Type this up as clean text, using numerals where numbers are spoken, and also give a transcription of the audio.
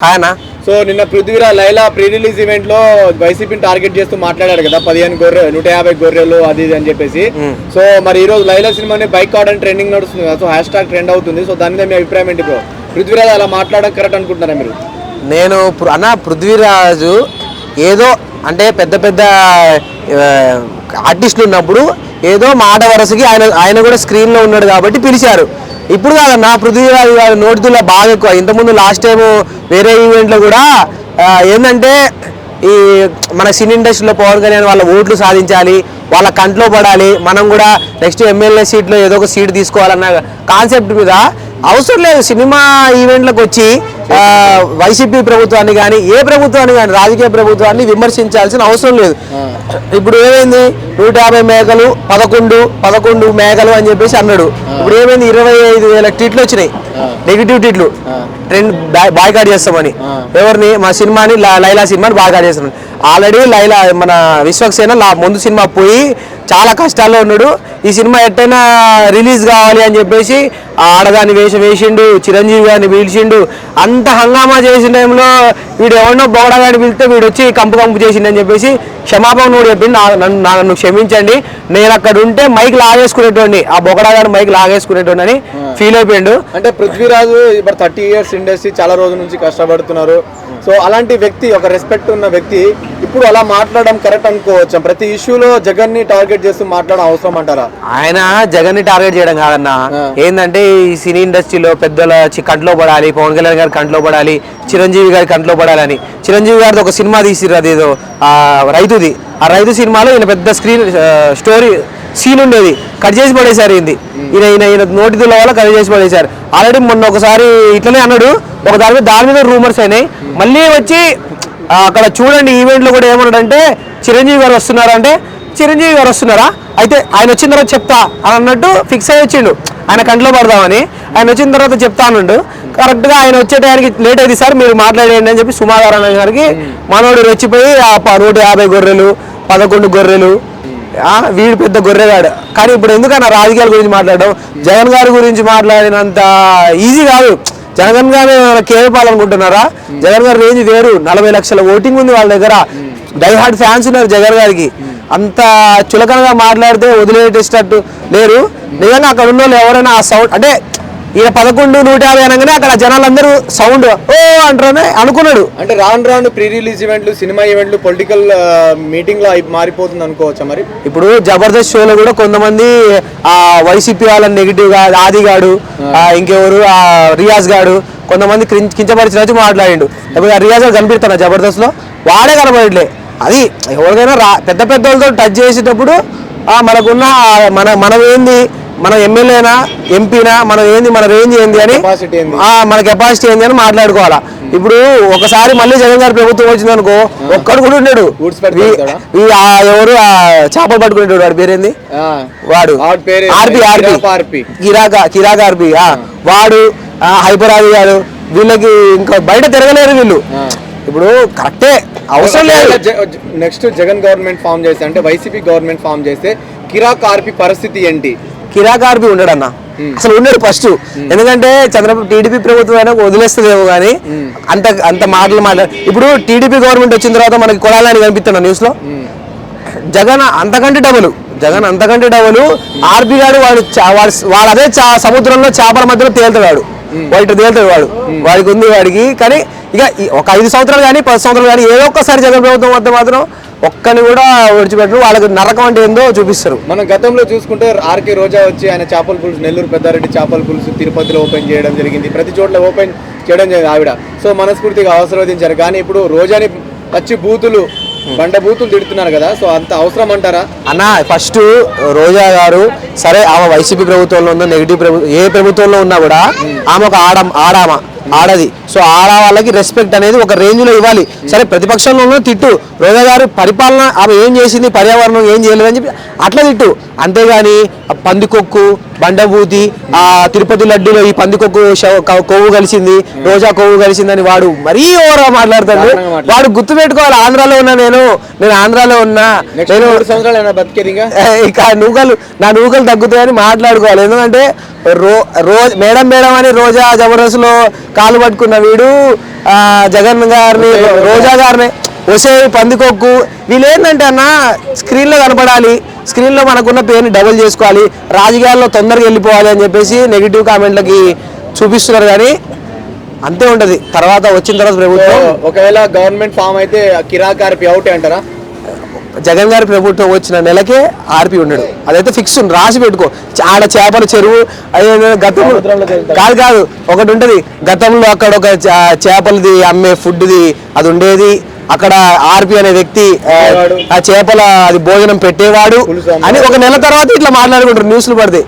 ఆయన సో నిన్న Prithviraj Laila pre release event లో వైసీపీని టార్గెట్ చేస్తూ మాట్లాడారు కదా 15 గొర్రెలు 150 గొర్రెలు అది ఇది అని చెప్పేసి. సో మరి ఈ రోజు లైలా సినిమాని బైక్ అవుట్ అని ట్రెండింగ్ నడుస్తుంది కదా, సో హ్యాష్ ట్యాగ్ ట్రెండ్ అవుతుంది. సో దాని మీద మీ అభిప్రాయం ఏంటి బ్రో? పృథ్వీరాజ్ అలా మాట్లాడడం కరెక్ట్ అనుకుంటున్నారా మీరు? నేను పృథ్వీరాజు ఏదో అంటే పెద్ద పెద్ద ఆర్టిస్టులు ఉన్నప్పుడు ఏదో మాట వరసకి ఆయన కూడా స్క్రీన్లో ఉన్నాడు కాబట్టి పిలిచారు. ఇప్పుడు కాదన్నా, పృథ్వీరాజు గారి నోటితుల్లో బాగా ఎక్కువ. ఇంతకుముందు లాస్ట్ టైం వేరే ఈవెంట్లో కూడా ఏంటంటే ఈ మన సినీ ఇండస్ట్రీలో పవన్ కళ్యాణ్ వాళ్ళ ఓట్లు సాధించాలి, వాళ్ళ కంట్లో పడాలి, మనం కూడా నెక్స్ట్ ఎమ్మెల్యే సీట్లో ఏదో ఒక సీట్ తీసుకోవాలన్న కాన్సెప్ట్ మీద అవసరం లేదు సినిమా ఈవెంట్లకు వచ్చి వైసీపీ ప్రభుత్వాన్ని కానీ ఏ ప్రభుత్వాన్ని కానీ రాజకీయ ప్రభుత్వాన్ని విమర్శించాల్సిన అవసరం లేదు. ఇప్పుడు ఏమైంది, 150 మేకలు 11 మేకలు అని చెప్పేసి అన్నాడు. ఇప్పుడు ఏమైంది, 25,000 ట్వీట్లు వచ్చినాయి, నెగిటివ్ ట్వీట్లు. ట్రెండ్ బాయ్కాట్ చేస్తామని ఎవరిని, మా సినిమాని లైలా సినిమాని బాయ్కాట్ చేస్తామని. ఆల్రెడీ లైలా మన విశ్వక్సేన ముందు సినిమా పోయి చాలా కష్టాల్లో ఉన్నాడు. ఈ సినిమా ఎట్టైనా రిలీజ్ కావాలి అని చెప్పేసి ఆడదాన్ని వేసిండు, చిరంజీవి గారిని పిలిచిండు. అంత హంగామా చేసిన టైంలో వీడు ఎవరినో బొగడగాడిని పిలిస్తే వీడు వచ్చి కంపు చేసిండని చెప్పేసి క్షమాపణ కూడా చెప్పిండు. నన్ను క్షమించండి, నేను అక్కడ ఉంటే మైక్ లాగేసుకునేటోడిని, ఆ బొగడగాడు మైక్ లాగేసుకునేటోడిని అని ఫీల్ అయిపోయిండు. అంటే పృథ్వీరాజు ఇప్పుడు 30 years ఇండస్ట్రీ చాలా రోజుల నుంచి కష్టపడుతున్నారు. సో అలాంటి వ్యక్తి, ఒక రెస్పెక్ట్ ఉన్న వ్యక్తి ఇప్పుడు అలా మాట్లాడడం కరెక్ట్ అనుకోవచ్చు? ప్రతి ఇష్యూలో జగన్ ని టార్గెట్ చేస్తూ మాట్లాడడం అవసరం అంటారా? ఆయన జగన్ ని టార్గెట్ చేయడం కాదన్నా, ఏంటంటే ఈ సినీ ఇండస్ట్రీలో పెద్దల కంట్లో పడాలి, పవన్ కళ్యాణ్ గారి కంట్లో పడాలి, చిరంజీవి గారి కంట్లో పడాలని. చిరంజీవి గారిది ఒక సినిమా తీసిర్రు, అదేదో రైతుది. ఆ రైతు సినిమాలో ఈయన పెద్ద స్టోరీ సీన్ ఉండేది, కట్ చేసి పడేశారు. ఈయన నోటితుల వల్ల కట్ చేసి పడేశారు. ఆల్రెడీ మొన్న ఒకసారి ఇట్లనే అన్నాడు, ఒక దాని మీద రూమర్స్ అయినాయి. మళ్ళీ వచ్చి అక్కడ చూడండి ఈవెంట్లో కూడా ఏమన్నాడంటే, చిరంజీవి గారు వస్తున్నారంటే, చిరంజీవి గారు వస్తున్నారా అయితే ఆయన వచ్చిన తర్వాత చెప్తా అని అన్నట్టు ఫిక్స్ అయ్యి వచ్చిండు. ఆయన కంట్లో పడదామని ఆయన వచ్చిన తర్వాత చెప్తా అన్నాడు. కరెక్ట్గా ఆయన వచ్చే టైంకి లేట్ అయింది సార్, మీరు మాట్లాడేయండి అని చెప్పి సుమాధారణ గారికి మనోడు రెచ్చిపోయి 150 గొర్రెలు 11 గొర్రెలు, వీడు పెద్ద గొర్రెగాడు. కానీ ఇప్పుడు ఎందుకన్నా రాజకీయాల గురించి మాట్లాడడం? జగన్ గారి గురించి మాట్లాడినంత ఈజీ కాదు. జగన్ గారు కేవపాలనుకుంటున్నారా? జగన్ గారి రేంజ్ వేరు, 40 లక్షల ఓటింగ్ ఉంది వాళ్ళ దగ్గర, డైహార్డ్ ఫ్యాన్స్ ఉన్నారు జగన్ గారికి. అంత చులకనగా మాట్లాడితే వదిలేటట్టు లేరు. నిజంగా అక్కడ ఉన్న వాళ్ళు ఎవరైనా ఆ సౌండ్ అంటే ఈయన 11 150 అనగానే అక్కడ జనాలందరూ సౌండ్ ఓ అంటారని అనుకున్నాడు. అంటే రాను ప్రీ రిలీజ్ ఈవెంట్లు, సినిమా ఈవెంట్లు పొలిటికల్ మీటింగ్ లో మారిపోతుంది అనుకోవచ్చా మరి? ఇప్పుడు జబర్దస్త్ షోలో కూడా కొంతమంది వైసీపీ వాళ్ళని నెగిటివ్ గా ఆదిగాడు, ఇంకెవరు రియాజ్ గాడు, కొంతమంది కించపరిచినట్టు మాట్లాడిండు. ఇప్పుడు రియాజ్ గారు కనిపిస్తున్నా జబర్దస్త్ లో, వాడే కనబడట్లే. అది ఎవరికైనా పెద్ద పెద్దలతో టచ్ చేసేటప్పుడు మనకున్న మనం ఏంది, మన ఎమ్మెల్యేనా ఎంపీనా, మనం ఏంది, మన రేంజ్ ఏంది అని, మన కెపాసిటీ ఏంది అని మాట్లాడుకోవాలా. ఇప్పుడు ఒకసారి మళ్ళీ జగన్ గారి ప్రభుత్వం వచ్చింది అనుకో, ఒక్కడు కూడా ఉన్నాడు. ఎవరు చేపలు పట్టుకునేటాడు, వాడి పేరేంది, వాడు కిరాక్ ఆర్పి, వాడు హైపరాది గారు, వీళ్ళకి ఇంకా బయట తిరగలేరు వీళ్ళు. ఇప్పుడు కరెక్టే, అవసరం లేదు. నెక్స్ట్ జగన్ గవర్నమెంట్ ఫామ్ చేస్తే, అంటే వైసీపీ గవర్నమెంట్ ఫామ్ చేస్తే కిరాక్ ఆర్పి పరిస్థితి ఏంటి? కిరాక్ ఆర్పి ఉండడు అన్న, అసలు ఉన్నాడు ఫస్ట్. ఎందుకంటే టీడీపీ ప్రభుత్వం అయినా వదిలేస్తుందేమో కానీ అంత మాటలు మాట్లాడు. ఇప్పుడు టీడీపీ గవర్నమెంట్ వచ్చిన తర్వాత మనకి కొడాలని కనిపిస్తున్నా న్యూస్ లో. జగన్ అంతకంటే డబుల్ ఆర్పి గాడు, వాడు అదే సముద్రంలో చేపల మధ్యలో తేలుతాడు, వాడు తేలుతాడు, వాడికి ఉంది వాడికి. కానీ ఇక ఒక 5 సంవత్సరాలు కానీ 10 సంవత్సరాలు కానీ ఏదో ఒక్కసారి జగన్ ప్రభుత్వం వద్ద మాత్రం ఒక్కని కూడా విడిచిపెట్టరు. వాళ్ళకి నరకం అంటే ఏందో చూపిస్తారు. మనం గతంలో చూసుకుంటే ఆర్కే రోజా వచ్చి ఆయన చేపల పులుసు, నెల్లూరు పెద్దారెడ్డి చేపల పులుసు తిరుపతిలో ఓపెన్ చేయడం జరిగింది, ప్రతి చోట్ల ఓపెన్ చేయడం జరిగింది ఆవిడ. సో మనస్ఫూర్తిగా ఆశీర్వదించారు. కానీ ఇప్పుడు రోజాని పచ్చి బండ బూతులు తిడుతున్నారు కదా, సో అంత అవసరం అంటారా అన్న? ఫస్ట్ రోజా గారు సరే, ఆమె వైసీపీ ప్రభుత్వంలో ఉందో నెగిటివ్ ఏ ప్రభుత్వంలో ఉన్నా కూడా ఆమె ఒక ఆడది. సో ఆడవాళ్ళకి రెస్పెక్ట్ అనేది ఒక రేంజ్ లో ఇవ్వాలి. సరే, ప్రతిపక్షంలో తిట్టు, రోజా గారు పరిపాలన ఆమె ఏం చేసింది, పర్యావరణం ఏం చేయలేదు అని చెప్పి అట్లా తిట్టు. అంతేగాని పందికొక్కు బండబూతి ఆ తిరుపతి లడ్డూలో ఈ పందికొక్కు కొవ్వు కలిసింది, రోజా కొవ్వు కలిసిందని వాడు మరీ ఓవర్ మాట్లాడతాడు. వాడు గుర్తు పెట్టుకోవాలి, ఆంధ్రాలో ఉన్నా నేను ఆంధ్రాలో ఉన్నా, నేను 3 సంవత్సరాలు బతికేది ఇక నా నూకలు తగ్గుతాయని మాట్లాడుకోవాలి. ఎందుకంటే మేడం అని రోజా జబర్దస్త్ లో కాలు పట్టుకున్న వీడు జగన్ గారిని, రోజా గారిని వసే పందికొక్కు వీళ్ళు ఏంటంటే అన్న స్క్రీన్లో కనపడాలి, స్క్రీన్లో మనకున్న పేరుని డబుల్ చేసుకోవాలి, రాజకీయాల్లో తొందరగా వెళ్ళిపోవాలి అని చెప్పేసి నెగిటివ్ కామెంట్లకి చూపిస్తున్నారు. కానీ అంతే ఉంటది, తర్వాత వచ్చిన తర్వాత ప్రభుత్వం. ఒకవేళ గవర్నమెంట్ ఫామ్ అయితే కిరాక్ ఆర్పి అవుట్ అంటారా? జగన్ గారి ప్రభుత్వం వచ్చిన నెలకే ఆర్పి ఉన్నాడు, అదైతే ఫిక్స్ రాసి పెట్టుకో. ఆడ చేపల చెరువు గతంలో కాదు ఒకటి ఉంటది, గతంలో అక్కడ ఒక చేపలది అమ్మే ఫుడ్ది అది ఉండేది, అక్కడ ఆర్పి అనే వ్యక్తి ఆ చేపల అది భోజనం పెట్టేవాడు అని ఒక నెల తర్వాత ఇట్లా మాట్లాడుకుంటారు, న్యూస్లు పడితే.